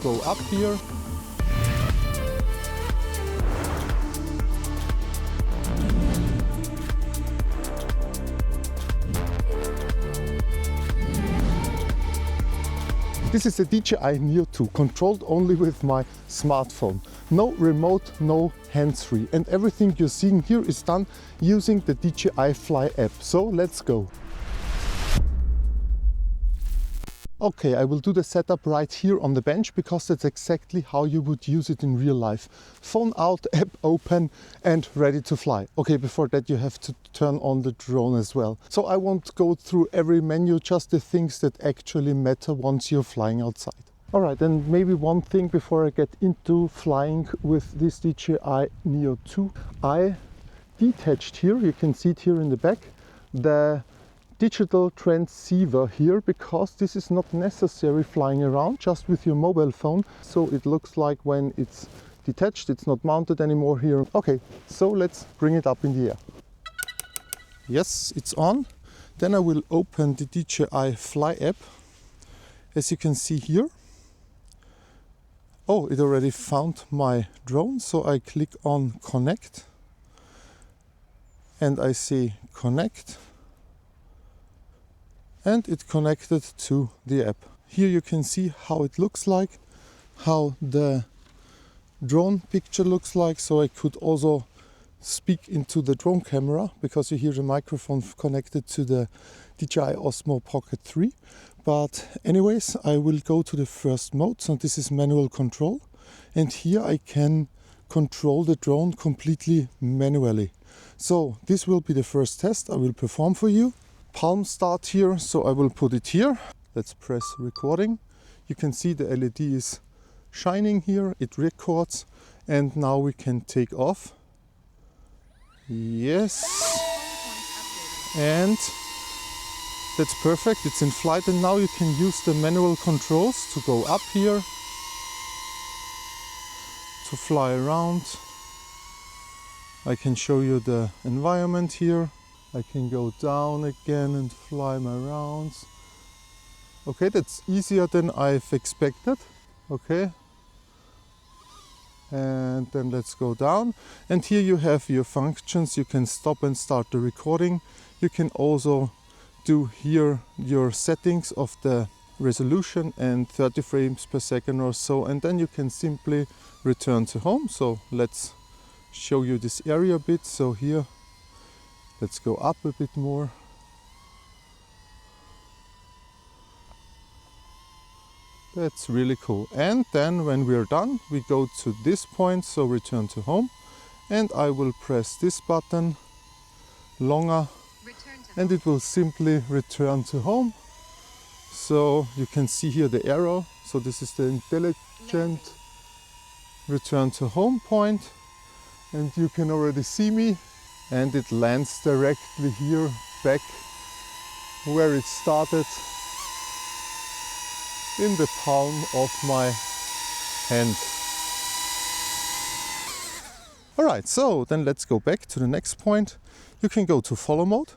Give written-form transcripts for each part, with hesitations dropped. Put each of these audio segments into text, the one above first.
go up here. This is the DJI Neo 2, controlled only with my smartphone. No remote, no hands-free. And everything you're seeing here is done using the DJI Fly App. So let's go. Okay, I will do the setup right here on the bench because that's exactly how you would use it in real life. Phone out, app open and ready to fly. Okay, before that you have to turn on the drone as well. So I won't go through every menu, just the things that actually matter once you're flying outside. Alright, and maybe one thing before I get into flying with this DJI Neo 2. I detached here, you can see it here in the back, the digital transceiver here, because this is not necessary flying around just with your mobile phone. So it looks like when it's detached, it's not mounted anymore here. Okay, so let's bring it up in the air. Yes, it's on. Then I will open the DJI Fly App. As you can see here. Oh, it already found my drone. So I click on connect and I say connect. And it connected to the app. Here you can see how it looks like, how the drone picture looks like. So I could also speak into the drone camera because you hear the microphone connected to the DJI Osmo Pocket 3. But anyways, I will go to the first mode. So this is manual control. And here I can control the drone completely manually. So this will be the first test I will perform for you. Palm start here, so I will put it here. Let's press recording. You can see the LED is shining here, it records, and now we can take off. Yes, and that's perfect, it's in flight, and now you can use the manual controls to go up here, to fly around. I can show you the environment here. I can go down again and fly my rounds. Okay, that's easier than I've expected. Okay. And then let's go down. And here you have your functions. You can stop and start the recording. You can also do here your settings of the resolution and 30 frames per second or so. And then you can simply return to home. So let's show you this area a bit. So here, let's go up a bit more. That's really cool. And then when we're done, we go to this point, so return to home. And I will press this button longer and it will simply return to home. So you can see here the arrow. So this is the intelligent return to home point. And you can already see me. And it lands directly here back where it started, in the palm of my hand. Alright, so then let's go back to the next point. You can go to follow mode.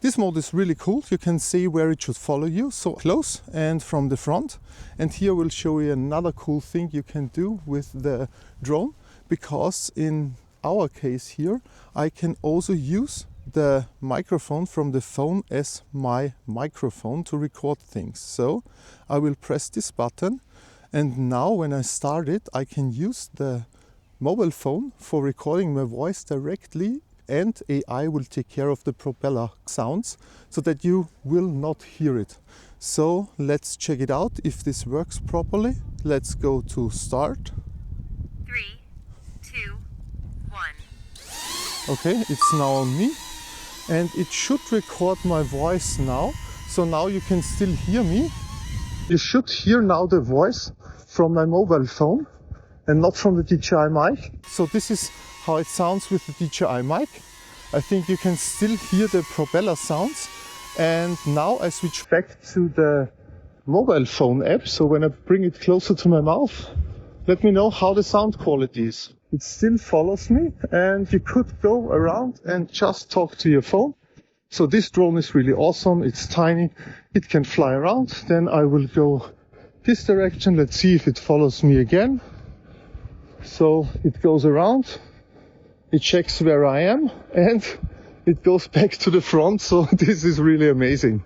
This mode is really cool. You can see where it should follow you, so close and from the front. And here we'll show you another cool thing you can do with the drone, because in our case here, I can also use the microphone from the phone as my microphone to record things. So I will press this button, and now when I start it, I can use the mobile phone for recording my voice directly, and AI will take care of the propeller sounds so that you will not hear it. So let's check it out if this works properly. Let's go to start. 3, 2, 1. Okay, it's now on me and it should record my voice now. So now you can still hear me. You should hear now the voice from my mobile phone and not from the DJI mic. So this is how it sounds with the DJI mic. I think you can still hear the propeller sounds. And now I switch back to the mobile phone app. So when I bring it closer to my mouth, let me know how the sound quality is. It still follows me, and you could go around and just talk to your phone. So this drone is really awesome. It's tiny. It can fly around. Then I will go this direction. Let's see if it follows me again. So it goes around, it checks where I am, and it goes back to the front. So this is really amazing.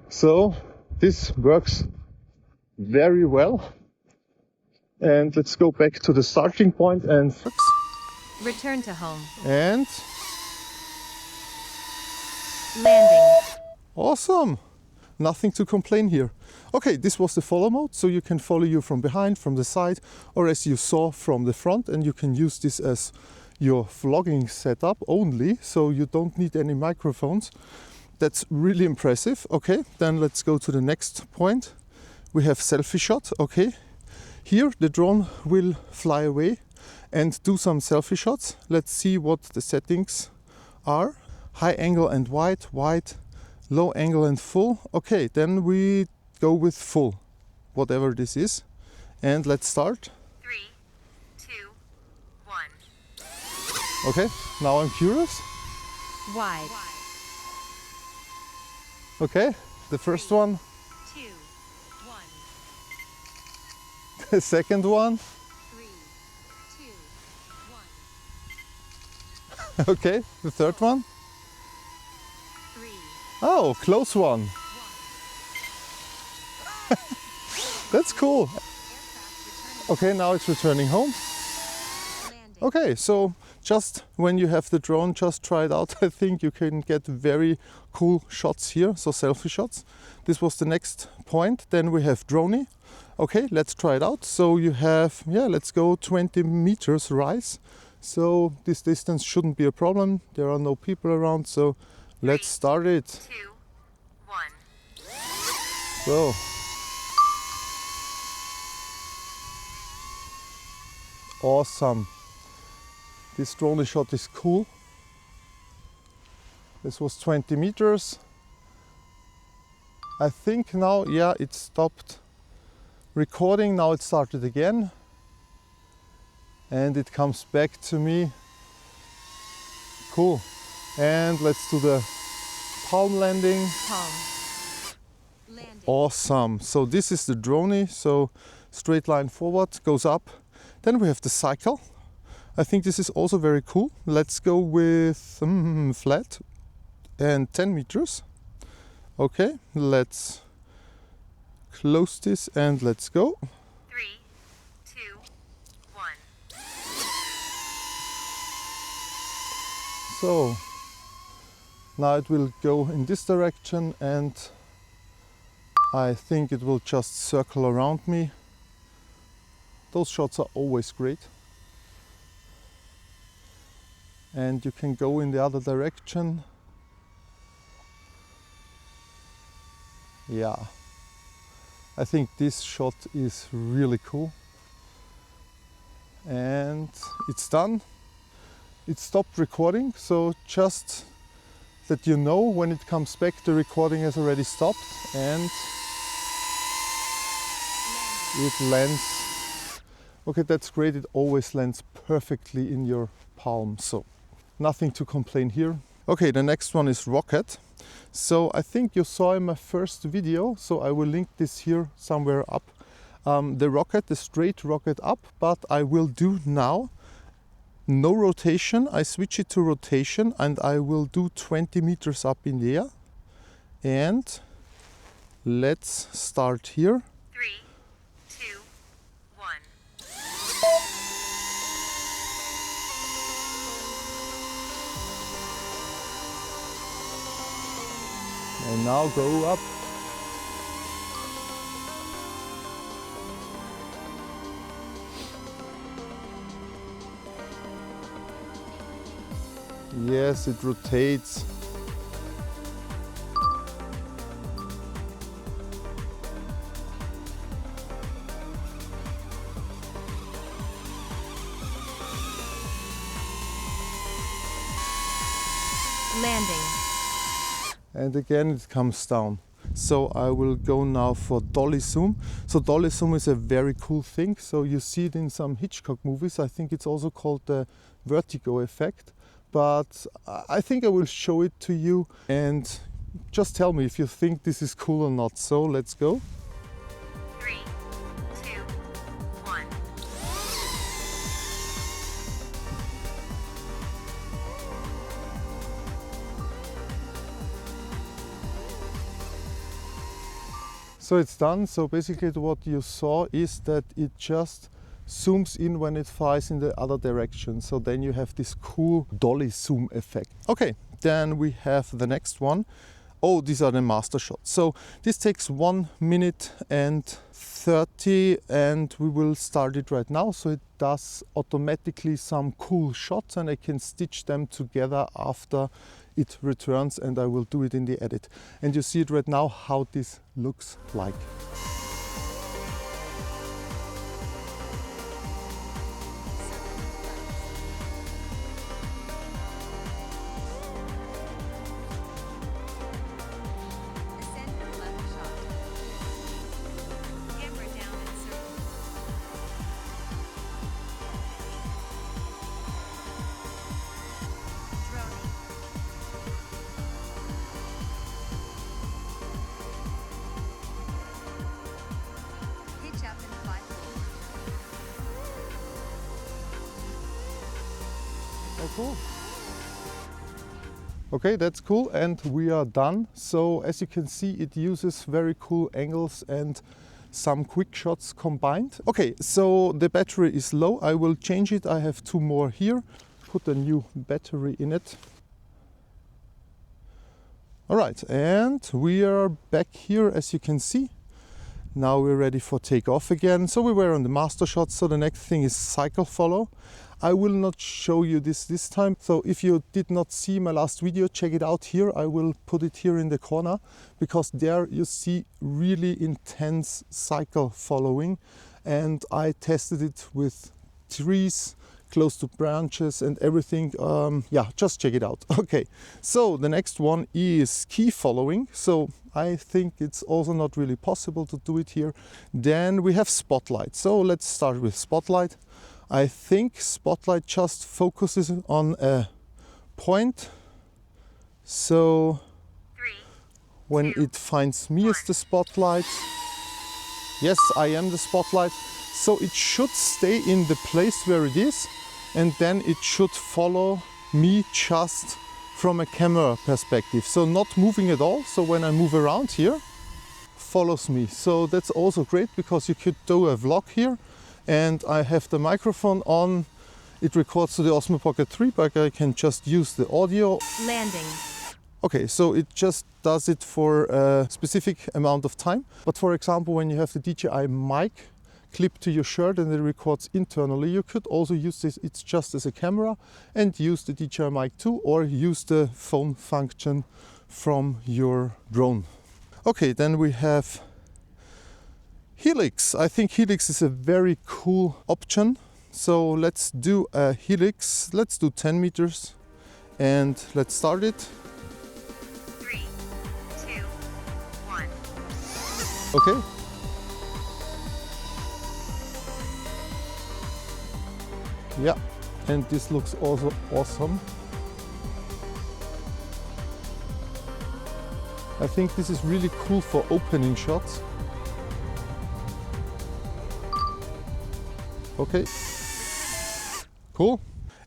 So this works very well. And let's go back to the starting point and Return to home. and Landing. awesome. Nothing to complain here. Okay, this was the follow mode, so you can follow you from behind, from the side, or as you saw from the front, and you can use this as your vlogging setup only, so you don't need any microphones. That's really impressive. Okay, then let's go to the next point. We have selfie shot. Okay, here the drone will fly away and do some selfie shots. Let's see what the settings are. High angle and wide, wide, low angle and full. Okay, then we go with full, whatever this is. And let's start. 3, 2, 1. Okay, now I'm curious. Wide. Okay, the first one, 2, 1. the second one. 3, 2, 1. Okay, the third one. 3, Oh, close one. 1. That's cool. Aircraft returning. Okay, now it's returning home. Landing. Okay, so just when you have the drone, just try it out. I think you can get very cool shots here, so selfie shots. This was the next point. Then we have droney. Okay, let's try it out. So you have, yeah, let's go 20 meters rise. So this distance shouldn't be a problem. There are no people around, so let's start it. 2, 1. So. Awesome. This drone shot is cool. This was 20 meters. I think now, yeah, it stopped recording. Now it started again. And it comes back to me. Cool. And let's do the palm landing. Palm. Landing. Awesome. So this is the droney. So straight line forward, goes up. Then we have the cycle. I think this is also very cool. Let's go with flat and 10 meters. Okay, let's close this and let's go. 3, 2, 1. So now it will go in this direction and I think it will just circle around me. Those shots are always great. And you can go in the other direction. Yeah, I think this shot is really cool. And it's done. It stopped recording, so just that you know when it comes back, the recording has already stopped and it lands. Okay, that's great. It always lands perfectly in your palm, so nothing to complain here. Okay, the next one is rocket. So I think you saw in my first video, so I will link this here somewhere up. The rocket, the straight rocket up, but I will do now no rotation. I switch it to rotation and I will do 20 meters up in the air. And let's start here. 3, 2, 1. And now go up. Yes, it rotates. Landing. And again it comes down. So I will go now for dolly zoom. So dolly zoom is a very cool thing. So you see it in some Hitchcock movies. I think it's also called the vertigo effect. But I think I will show it to you and just tell me if you think this is cool or not. So let's go. 3, So it's done. So basically what you saw is that it just zooms in when it flies in the other direction. So then you have this cool dolly zoom effect. Okay, then we have the next one. Oh, these are the master shots. So this takes 1 minute and 30 and we will start it right now. So it does automatically some cool shots and I can stitch them together after it returns, and I will do it in the edit. And you see it right now how this looks like. Ascend to left shot. Camera down and circle. Droning. Pitch up and fly forward. Oh, cool. Okay, that's cool, and we are done. So as you can see, it uses very cool angles and some quick shots combined. Okay, so the battery is low. I will change it. I have 2 more here. Put a new battery in it. All right, and we are back here, as you can see. Now we're ready for takeoff again. So we were on the master shot. So the next thing is cycle follow. I will not show you this time. So if you did not see my last video, check it out here. I will put it here in the corner because there you see really intense cycle following. And I tested it with trees, close to branches and everything. Yeah, just check it out. Okay, so the next one is key following. So I think it's also not really possible to do it here. Then we have spotlight. So let's start with spotlight. I think spotlight just focuses on a point. So 3, when 2, it finds me as the spotlight, yes, I am the spotlight. So it should stay in the place where it is, and then it should follow me just from a camera perspective. So not moving at all. So when I move around here, follows me. So that's also great because you could do a vlog here. And I have the microphone on. It records to the Osmo Pocket 3, but I can just use the audio. landing. Okay, so it just does it for a specific amount of time. But for example, when you have the DJI mic clipped to your shirt and it records internally, you could also use this, it's just as a camera, and use the DJI mic too, or use the phone function from your drone. Okay, then we have helix. I think helix is a very cool option. So let's do a helix. Let's do 10 meters and let's start it. 3, 2, 1. Okay. Yeah, and this looks also awesome. I think this is really cool for opening shots. Okay, cool.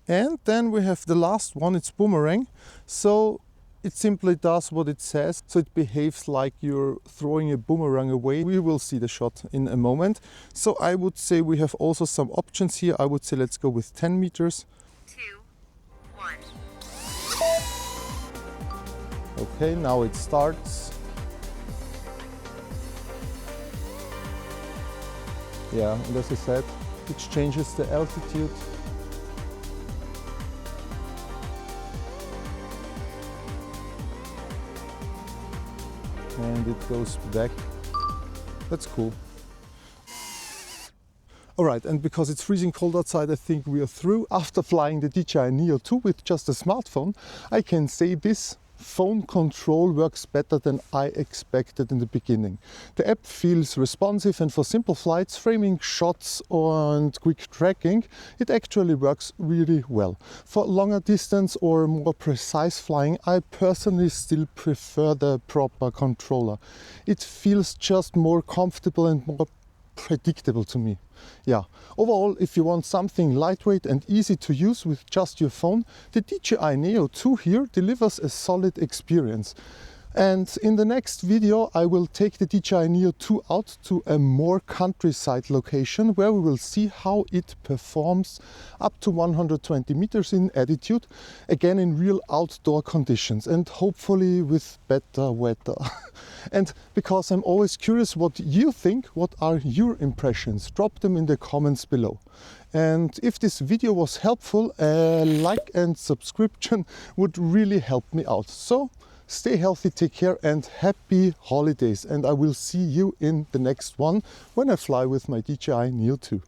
And then we have the last one, it's boomerang. So it simply does what it says. So it behaves like you're throwing a boomerang away. We will see the shot in a moment. So I would say we have also some options here. I would say let's go with 10 meters. 2, 1. Okay, now it starts. Yeah, and as I said, it changes the altitude. And it goes back. That's cool. All right, and because it's freezing cold outside, I think we are through. After flying the DJI Neo 2 with just a smartphone, I can say this phone control works better than I expected in the beginning. The app feels responsive, and for simple flights, framing shots and quick tracking, it actually works really well. For longer distance or more precise flying, I personally still prefer the proper controller. It feels just more comfortable and more predictable to me. Yeah, overall, if you want something lightweight and easy to use with just your phone, the DJI Neo 2 here delivers a solid experience. And in the next video I will take the DJI Neo 2 out to a more countryside location where we will see how it performs up to 120 meters in altitude, again in real outdoor conditions and hopefully with better weather. And because I'm always curious what you think, what are your impressions? Drop them in the comments below. And if this video was helpful, a like and subscription would really help me out. So stay healthy, take care and happy holidays. And I will see you in the next one when I fly with my DJI Neo 2.